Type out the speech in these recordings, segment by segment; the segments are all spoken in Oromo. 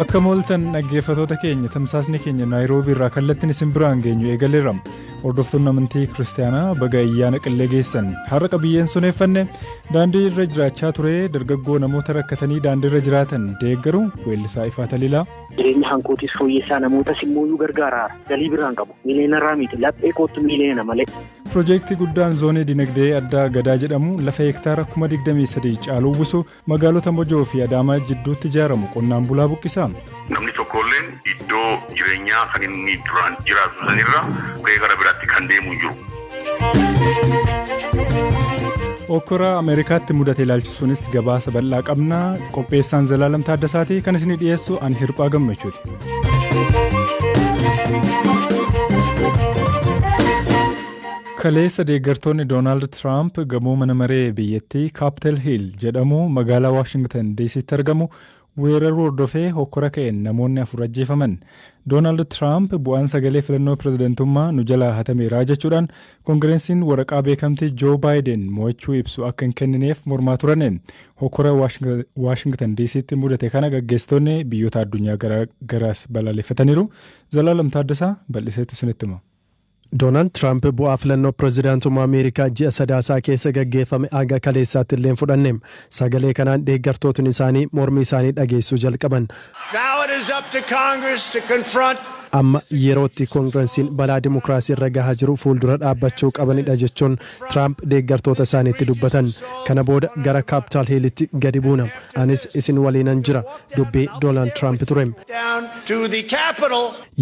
Akka mooltan dhaggeeffatoota keenya tamsaasni keenya Naayiroobii irraa kallattiin isin biraan geenyu eegaleerra. Hordoftoonni amantii kiristaanaa baga ayyaana qillee geessan har'a qabiyyeen suneeffanne daandii irra jiraachaa ture dargaggoo namoota rakkatanii daandii irra jiraatan deeggaru weellisaa Ifaa Taliilaa. Jireenya hankootis fooyyessaa namootas immoo gargaara galii biraan qabu miiliyoonarraa miti laphee kootu miiliyoona malee. Piroojeektii guddaan zoonii dinagdee addaa gadaa jedhamu lafa hektaara 23,000 caaluu uwwisu magaalota Mojoo fi Adaamaa jidduutti ijaaramu qonnaan bulaa buqqisa. Namni tokkolleen iddoo jireenyaa kan inni duraan jiraatu sanirra gara biraatti kan deemu jiru. Okkora Ameerikaatti mudate ilaalchisuunis gabaasa bal'aa qabna. Qopheessaan Zalaalam Taaddasaati kan isin dhiyeessu ani Hirphaa Gammachuuti. Kaleessa deeggartoonni Doonaald Tiraamp gamoo mana maree biyyattii Kaapitol Hiil jedhamu magaalaa Waashingtan DC'tti argamu weeraruu hordofee hokkora ka'een namoonni 4 ajjeefaman. Doonaald Tiraamp bu'aan sagalee filannoo pirezidantummaa nu jalaa hatameera jechuudhaan koongireensiin waraqaa beekamtii Joo Baayiden mo'achuu ibsu akka hin kennineef mormaa turan. Hokkora Waashingtan DC'tti mudate kana gaggeessitoonni biyyoota addunyaa garaas balaaleffataniiru. Zalaalam Taaddasaa bal'iseetu isinitti hima. Doonaald Tiraamp bu'aa filannoo pirezidaantummaa Ameerikaa ji'a sadaasaa keessa gaggeeffame aga kaleessaatti illee hin fudhanne. Sagalee kanaan deeggartootni isaanii mormii isaanii dhageessuu jalqaban. Amma yerootti koongireensiin balaa dimokiraasii irra gahaa jiru fuuldura dhaabbachuu qabanidha jechuun Tiraamp deeggartoota isaaniitti dubbatan. Kana booda gara Kaapitaal Hiilitti gadi buuna. Anis isin waliinan jira dubbii Doonaald Tiraamp ture.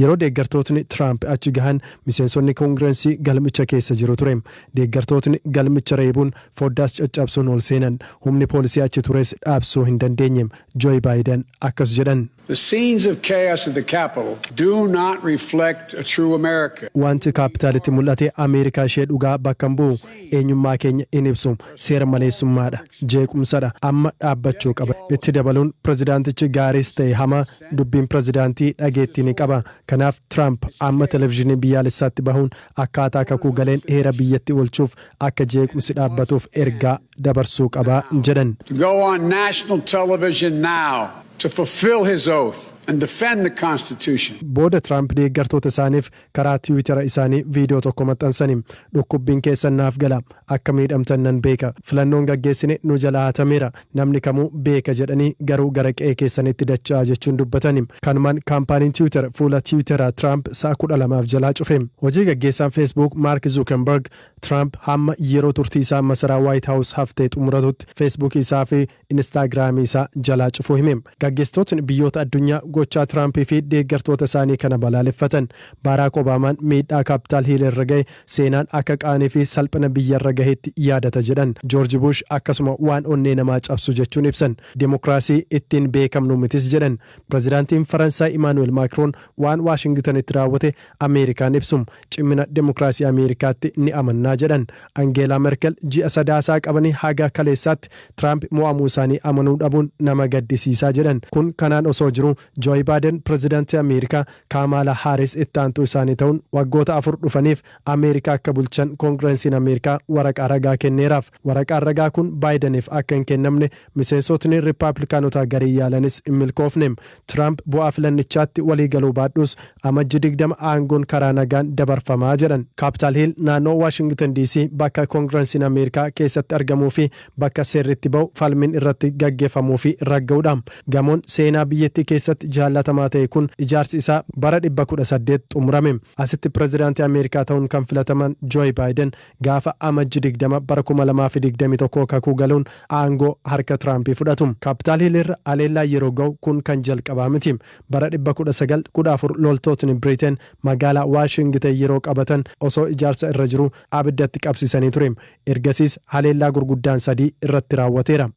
Yeroo deeggartootni Tiraamp achi gahan miseensonni koongireensii galmicha keessa jiru ture. Deeggartootni galmicha reebuun foddaas caccabsuun ol seenan. Humni poolisii achi tures dhaabsuu hin dandeenye. Joo Baayiden akkas jedhan. The scenes of chaos at the Capitol do not reflect a true America. Wanti kaapitaalitti mul'ate Ameerikaa ishee dhugaa bakka hin bu'u. Eenyummaa keenya in ibsu seera maleessummaadha. Jeequmsadha. Amma dhaabbachuu qaba. Itti dabaluun pirezidaantichi gaariis ta'e hama dubbiin pirezidaantii dhageettii ni qaba. Kanaaf Tiraamp amma televezyiinii biyyaalessaatti bahuun akkaataa kakuu galeen heera biyyatti oolchuuf akka jeequmsi dhaabbatuuf ergaa dabarsuu qaba jedhan. To go on national television now to fulfill his oath and defend the Constitution. Booda Tiraamp deeggartoota isaaniif karaa Tiwiitara isaanii viidiyoo tokko maxxansanii dhukkubbiin keessan naaf gala akka miidhamtan nan beeka filannoon gaggeessine nu jalaa hatameera namni kamuu beeka jedhanii garuu gara qe'ee keessanitti dacha'aa jechuun dubbatanii kanumaan kaampaaniin Tiwiitara fuula Tiwiitara Tiraamp sa'a 12 jalaa cufe. Hojii gaggeessaan Facebook Mark Zuckerberg Tiraamp hamma yeroo turtii isaa masaraa White House haftee xumuratutti Facebook isaa fi Instagram isaa jalaa cufuu hime. Gaggeessitootni biyyoota addunyaa gochaa Tiraamp fi deeggartoota isaanii kana balaaleffatan. Baaraak Obaamaan miidhaa Kaapitaal Hiil irra gahe seenaan akka qaanii fi salphina biyya irra gaheetti yaadata jedhan. Joorji Bush akkasuma waan onnee namaa cabsu jechuun ibsan. Dimokiraasii ittiin beekamnu mitis jedhan. Pirezidaantiin Faransaay Imaanuweel Maakiroon waan Waashingtanitti raawwate Ameerikaan ibsum. Cimina dimokiraasii Ameerikaatti ni amannaa jedhan. Angeelaa Merkel ji'a sadaasaa qabanii haga kaleessaatti Tiraamp mo'amuu isaanii amanuu dhabuun nama gaddisiisaa jedhan. Kun kanaan osoo jiru Joo Baayiden pirezidaantii Ameerikaa Kaamaala Haaris itti aantuu isaanii ta'uun waggoota 4 dhufaniif Ameerikaa akka bulchan koongireensiin Ameerikaa waraqaa ragaa kenneeraaf. Waraqaan ragaa kun Baayideniif akka hin kennamne miseensotni Rippaabilikaanotaa garii yaalanis hin milkoofne. Tiraamp bu'aa filannichaatti walii galuu baadhus amajji 20 aangoon karaa nagaan dabarfamaa jedhan. Kaapitaal Hiil naannoo Waashingtan DC bakka koongireensiin Ameerikaa keessatti argamuu fi bakka seerritti ba'u falmiin irratti gaggeeffamuu fi ragga'uudha. Gamoon seenaa biyyattii keessatti jaallatamaa ta'e kun ijaarsi isaa bara 18 xumurame. Asitti pirezidaantii Ameerikaa ta'uun kan filataman Joo Baayiden gaafa amajji 20 bara 2021 kakuu galuun aangoo harka Tiraampii fudhatu. Kaapitaal Hiil irra aleellaa yeroo ga'u kun kan jalqabaa miti. Bara 1914 loltootni Biriteen magaalaa Waashingtan yeroo qabatan osoo ijaarsa irra jiru abiddatti qabsiisanii ture. Ergasiis aleellaa gurguddaan 3 irratti raawwateera.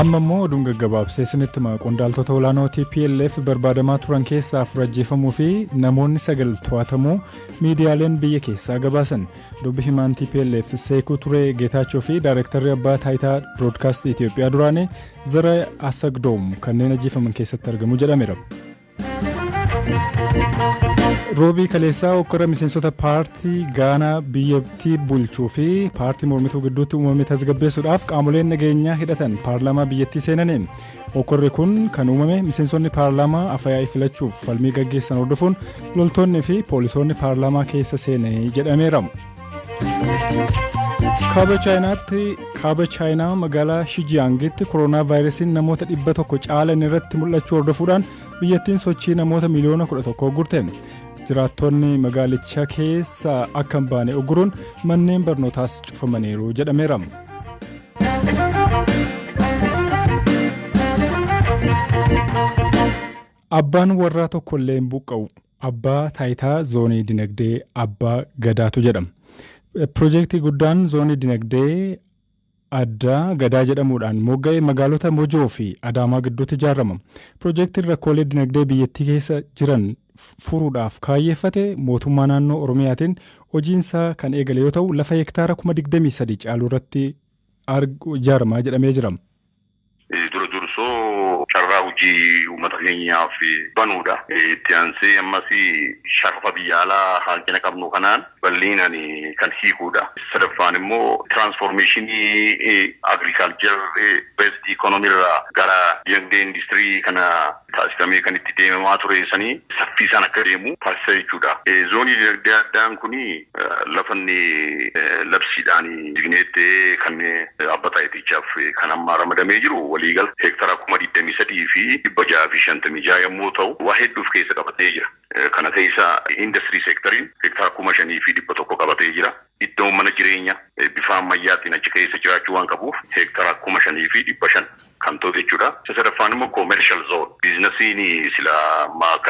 Amma immoo oduun gaggabaabsee isinitti hima. Qondaaltota olaanoo TPLF barbaadamaa turan keessaa 4 ajjeefamuu fi namoonni 9 to'atamuu miidiyaaleen biyya keessaa gabaasan. Dubbi himaan TPLF Seekuu Turee Geetaachoo fi Daayirektarri Abbaa Taayitaa Biroodkaastii Itoophiyaa duraanii Zara Asagdoom kanneen ajjeefaman keessatti argamu jedhameera. Roobii kaleessaa hokkora miseensota paartii Gaanaa biyyattii bulchuu fi paartii mormituu gidduutti uumame tasgabbeessuudhaaf qaamoleen nageenyaa hidhatan paarlaamaa biyyattii seenaniin. Hokkorri kun kan uumame miseensonni paarlaamaa afyaa'ii filachuuf falmii gaggeessan hordofuun loltoonni fi poolisoonni paarlaamaa keessa seenanii jedhameera. Kaaba Chaayinaa magaalaa Shijiyaangitti koronaa vaayirasiin namoota 100 caalan irratti mul'achuu hordofuudhaan biyyattiin sochii namoota miliyoona 11 gurte. Jiraattonni magaalicha keessa akka hin baane uguruun manneen barnootaas cufamaniiru jedhameera. Abbaan warraa tokkollee hin buqqa'u. Abbaa taayitaa zoonii dinagdee Abbaa Gadaatu jedhama. Piroojeektii guddaan zoonii dinagdee addaa Gadaa jedhamuudhaan mogga'ee magaalota Mojoo fi Adaamaa gidduutti ijaarama. Piroojeektiin rakkoolee dinagdee biyyattii keessa jiran furuudhaaf kaayyeeffate mootummaa naannoo Oromiyaatiin hojiinsaa kan eegale yoo ta'u lafa hektaara 23 caaluu irratti ijaarama jedhamee jira. Carraa hojii uummata keenyaaf banuudha. Itti aansee ammas sharafa biyya alaa hanqina qabnu kanaan bal'inaan kan hiikuudha. Sadaffaan immoo tiraansformeeshinii agriikaalchar beest ikoonomii irraa gara dinagdee industirii kana taasifamee kan itti deemamaa ture sanii saffisaan akka deemu taasisa jechuudha. Zoonii dinagdee addaan kun lafa labsiidhaan digneettee kan abba taayitichaaf kan amma ramadamee jiru waliigal hektaara 23 fi 656 yommuu ta'u waa hedduuf keessa qabatee jira. Kana keessa industirii seektoriin hektaara 5,000 fi 100 qabatee jira. Iddoon mana jireenya bifa ammayyaatiin achi keessa jiraachuu waan qabuuf hektaara 5,000 fi 500 kan ta'u jechuudha. Sadaffaan immoo commercial zone biizinasiin sila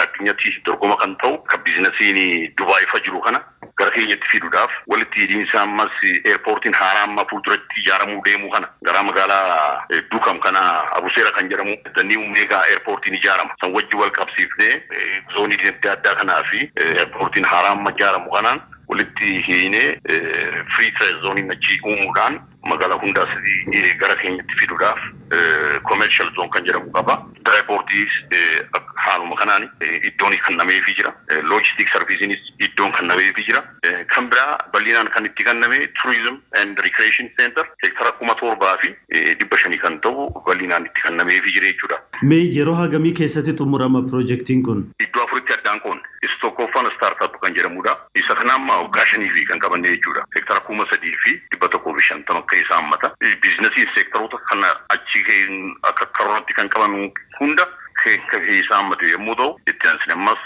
addunyaatti dorgoma kan ta'u kan biizinasiin Dubaay fa jiru kana gara keenyatti fiduudhaaf walitti hidhiinsa ammas eerpoortiin haaraa amma fuulduratti ijaaramuu deemu kana gara magaalaa Dukam kana Abuseera kan jedhamu dannii meegaa eerpoortiin ijaarama. San wajji wal qabsiifnee zoonii dinagdee addaa kanaa fi eerpoortiin haaraa amma ijaaramu kanaan walitti hidhinee free trade zooniin achi uumuudhaan magaalaa hundaas gara keenyatti fiduudhaaf commercial zone kan jedhamu qaba. Eerpoortiis haaluma kanaan iddoon kennameefii jira. Logistic serviceinis iddoon kennameefii jira. Kan biraa bal'inaan kan itti kenname tourism and recreation center hektaara 7,000 fi 500 kan ta'u bal'inaan itti kennameefii jira jechuudha. Mee yeroo hagamii keessatti xumurama piroojeektiin kun? Iddoo afuritti addaan qoon isa tokkoffaan startup kan jedhamudha. Isa kana amma waggaa 5 fi kan qabanne jechuudha. Hektaara 3,000 fi 150 akka isa hammata. Biizinasiin seektaroota kana achi akka karoorratti kan qaban hunda isa hammatu yommuu ta'u itti aansine ammas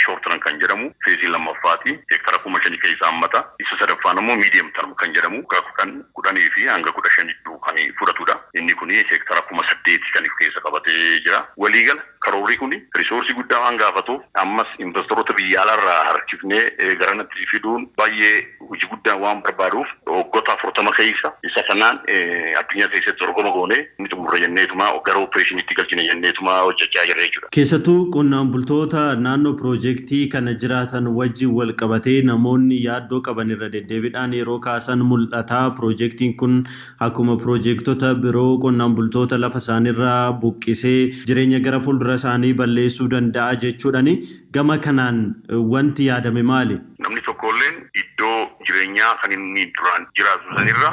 short run kan jedhamu feezii lammaffaati hektaara 5,000 keessa hammata. Isa sadaffaan immoo medium term kan jedhamu kan 10 fi hanga 15 kan fudhatudha. Inni kun hektaara 8,000 kan keessa qabatee jira. Waliigala karoorri kun risoorsii guddaa waan gaafatuuf ammas investoroota biyya alaarraa harkifnee garanatti fiduun baay'ee hojii guddaa waan barbaaduuf waggoota 40 keessa isa kanaan addunyaa keessatti dorgoma goonee inni xumurra jenneetuma gara opereeshiniitti galchine jenneetuma hojjechaa jirra jechuudha. Keessattuu qonnaan bultoota naannoo piroojeektii kana jiraatan wajjin wal qabatee namoonni yaaddoo qaban irra deddeebiidhaan yeroo kaasan mul'ata. Piroojeektiin kun akkuma piroojeektota biroo qonnaan bultoota lafa isaaniirraa buqqisee jireenya gara fuuldura isaanii balleessuu danda'a jechuudhaani. Gama kanaan wanti yaadame maali? Namni tokkolleen iddoo jireenyaa kan inni duraan jiraatu sanirra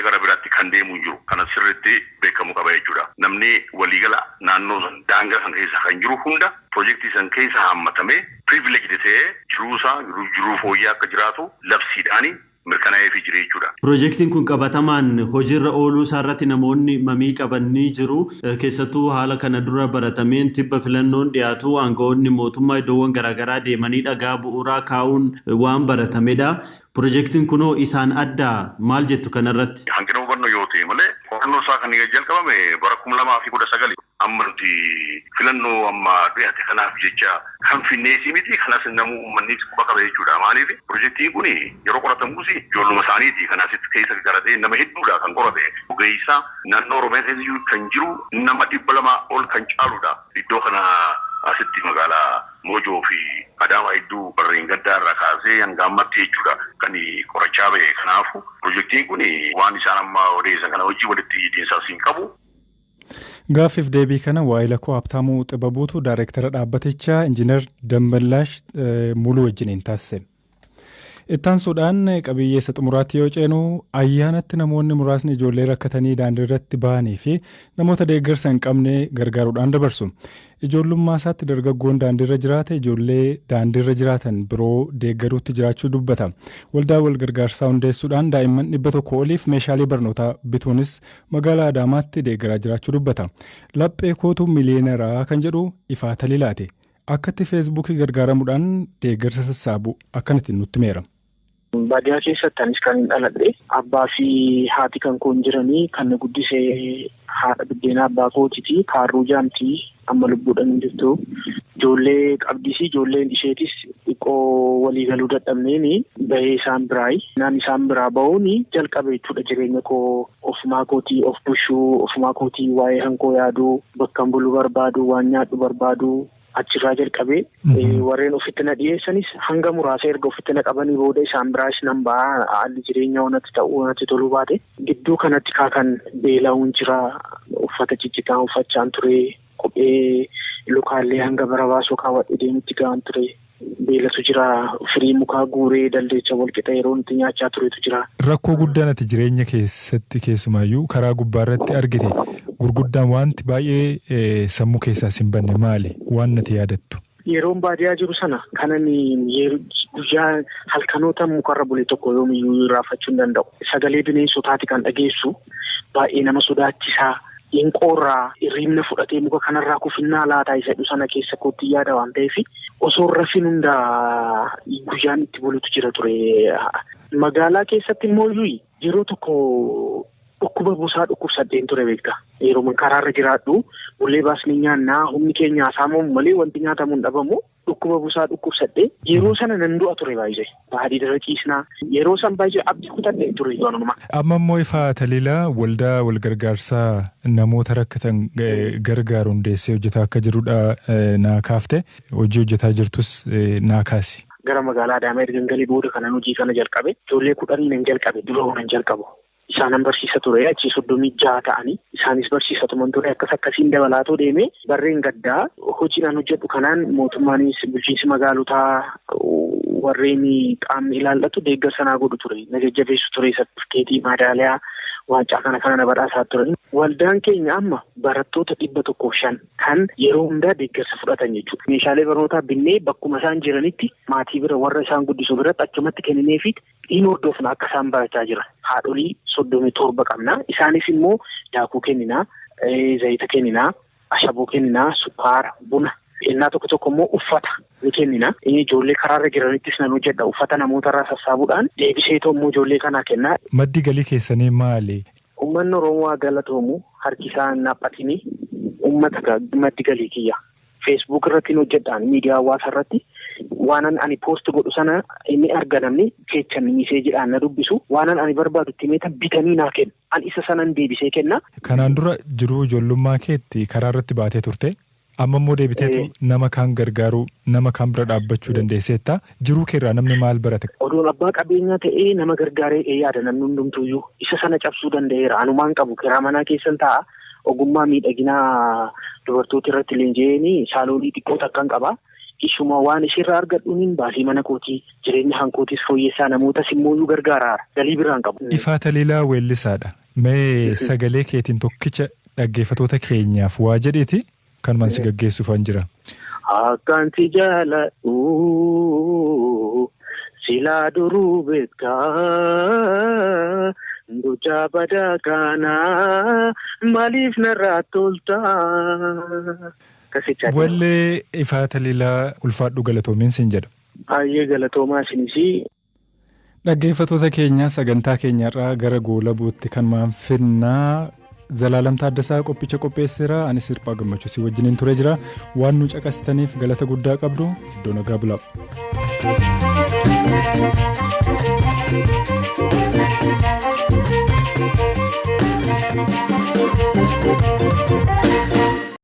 gara biraatti kan deemu jiru. Kana sirriitti beekamu qaba jechuudha. Namni waliigala naannoo daangaa kan keessa kan jiru hunda piroojeektii san keessa hammatamee privileejii ta'ee jiruu fooyya'aa akka jiraatu labsiidhaani mirkanaa'eefii jira jechuudha. Piroojeektiin kun qabatamaan hojiirra ooluu isaarratti namoonni mamii qaban ni jiru. Keessattuu haala kana dura baratameen tibba filannoon dhiyaatu aangawoonni mootummaa iddoowwan garaagaraa deemanii dhagaa bu'uuraa kaa'uun waan baratamedha. Piroojeektiin kunoo isaan addaa maal jettu kanarratti? Hanqina hubannoo yoo ta'e malee qorannoo isaa kan jalqabame bara 2019 amma nuti filannoo amma dhiyaate kanaaf jecha kan finneesii miti kanas namuu uummanni quba qaba jechuudha. Maaliif piroojeektiin kun yeroo qoratamus ijoolluma isaaniiti kan asitti keessa garatee nama hedduudha kan qorate. Ogeessaa naannoo Oromiyaa keessa kan jiru nama 200 ol kan caaludha. Iddoo kana asitti magaalaa Mojoo fi Adaamaa hedduu barreen gaddaa irraa kaasee hanga ammatti jechuudha kan qorachaa ba'e. Kanaafuu piroojeektiin kun waan isaan amma odeessan kana hojii walitti hidhiinsaa siin qabu. Gaaffiif deebii kana waa'ila koo Habtaamuu Xibabuutu Daayireektara dhaabbatichaa Injiinar Dammallaash Muluu wajjiniin taasise. Ittaansuudhaan qabiyyeessa xumuraatti yoo ceenu ayyaanatti namoonni muraasni ijoollee rakkatanii daandii irratti ba'anii fi namoota deeggarsa hin qabne gargaaruudhaan dabarsu. Ijoollummaa isaatti dargaggoon daandiirra jiraate ijoollee daandiirra jiraatan biroo deeggaruutti jiraachuu dubbata. Waldaa wal gargaarsaa hundeessuudhaan daa'imman 100 oliif meeshaalee barnootaa bituunis magaalaa Adaamaatti deeggaraa jiraachuu dubbata. Laphee kootu miliyooneraa kan jedhu Ifaa Taliilaati. Akkatti feesbuukii gargaaramuudhaan deeggarsa sassaabu akkanatti nutti meera. Baadiyyaa keessatti anis kan hin dhaladhe abbaa fi haati kan koon jiranii kan guddisee haadha biddeen abbaa kootiiti kaarruu jaamtii amma lubbuudhaan hin jirtu ijoollee qabdisi ijoolleen isheetis xiqqoo waliigaluu dadhabneeni bahee isaan biraayi naan isaan biraa ba'uuni jalqabe jechuudha jireenya koo ofumaa kootii of bushuu ofumaa kootii waa'ee hankoo yaaduu bakka buluu barbaadu waan nyaadhu barbaadu. Achirraa jalqabee warreen ofitti na dhiyeessanis hanga muraasa erga ofitti na qabanii booda isaan biraas nan ba'a haalli jireenya onatti ta'uu onatti toluu baate gidduu kanatti kaakan beela'uun jira uffata ciccitaa uffachaan ture kophee lukaallee hanga bara baasoo kaawwadhe deemutti ga'an ture beelatu jira firii mukaa guuree daldeecha walqixa yeroo nuti nyaachaa turetu jira. Rakkoo guddaan ati jireenya keessatti keessumaayyuu karaa gubbaarratti argite gurguddaan wanti baay'ee sammuu keessaa hin banne maali waan nati yaadattu? Yeroon baadiyyaa jiru sana kanan guyyaa halkanoota mukarra bule tokko yoomiyyuu irraafachuu hin danda'u. Sagalee bineensotaati kan dhageessu baay'ee nama sodaachisaa. Inqoorraa hirribna fudhatee muka kanarraa kufinnaa laataa isa jedhu sana keessa kootti yaada waan ta'eef osoo rafin hundaa guyyaan itti bulutu jira ture. Magaalaa keessatti immoo yeroo tokko dhukkuba busaa dhukkubsadheen ture beekta. Yeroo karaarra jiraadhu bullee baasnee nyaannaa humni keenya haasaamuun malee wanti nyaatamu hin dhabamu dhukkuba busaa dhukkubsadhee yeroo sana nan du'a ture baay'ee. Baadii irra ciisnaa yeroo san baay'ee abdii kutadhee ture yoonuma. Amma immoo Ifaa Taliilaa waldaa wal gargaarsaa namoota rakkatan gargaaru hundeessee hojjetaa akka jirudha naa kaafte hojii hojjetaa jirtus naa kaasi. Gara magaalaa Adaamaa ergangalii booda kanan hojii kana jalqabe ijoollee 10 nan jalqabe dura nan jalqabu. Isaanan barsiisa ture achi 36 ta'anii isaanis barsiisa tuman ture akkasiin dabalaatoo deemee barreen gaddaa hojiidhaan hojjedhu kanaan mootummaanis bulchiinsi magaalotaa warreen qaamni ilaallatu deeggarsa naa godhu ture na jajjabeessu ture sartifikeetii maadaaliyaa waancaa kana na badhaasaa ture. Waldaan keenya amma barattoota 105 kan yeroo hundaa deeggarsa fudhatan jechuudha. Meeshaalee barnootaa binnee bakkuma isaan jiranitti maatii bira warra isaan guddisu biratti achumatti kennineefi dhiin hordofna akka isaan barachaa jiran. Haadholii 37 qabna. Isaanis immoo daakuu kenninaa, zayita kenninaa, ashaboo kenninaa, sukkaara, buna. Innaa tokko immoo uffata ni kennina. Ijoollee karaarra jiranittis nan hojjedha. Uffata namootarraa sassaabuudhaan deebisee immoo ijoollee kanaa kennaa. Maddi galii keessanii maali? Uummanni Oromoo galatoomu harki isaa naphatini uummata maddi galii kiyya. Facebook irratti hojjedhaan miidiyaa hawaasaa irratti waanan ani poost godhu sana inni arga namni keechan miseejiidhaan na dubbisu waanan ani barbaadu itti meeta bitanii naa kennu. Ani isa sanan deebisee kenna. Kanaan dura jiruu ijoollummaa keetti karaa irratti baatee turte. Amma immoo deebiteetu nama kaan gargaaruu nama kaan bira dhaabbachuu dandeesseetta. Jiruu keerraa namni maal barate? Odoon abbaa qabeenyaa ta'ee nama gargaaree yaada namni hundumtuuyyuu isa sana cabsuu danda'eera. Anumaan qabu kiraa manaa keessan ta'a. Ogummaa miidhaginaa dubartoota irratti leenji'een saaloonii xiqqoo takkan qaba. Ishuma waan ishirraa argadhuun baasii mana kootii jireenya hankootis fooyyessaa namootas immoo gargaaraara. Galii biraan qabu. Ifaa Taliilaa weellisaadha. Mee sagalee keetiin tokkicha dhaggeeffatoota keenyaaf waa jedheeti? Kan mansi gaggeessuufan jira. Akkanti jaaladhu silaa duruu beekaa gochaa badaa kanaa maaliif narraa toltaa. Wallee Ifaa Taliilaa ulfaadhu galatoomiin siin jedha. Baay'ee galatoomaa isinis. Dhaggeeffatoota keenya sagantaa keenyarraa gara goolabuutti kan maanfinnaa. Zalaalam Taaddasaa qophicha qopheesseera anis hirphaa gammachuu si wajjiniin ture jira waan nu caqasitaniif galata guddaa qabdu iddoo nagaa bulaa.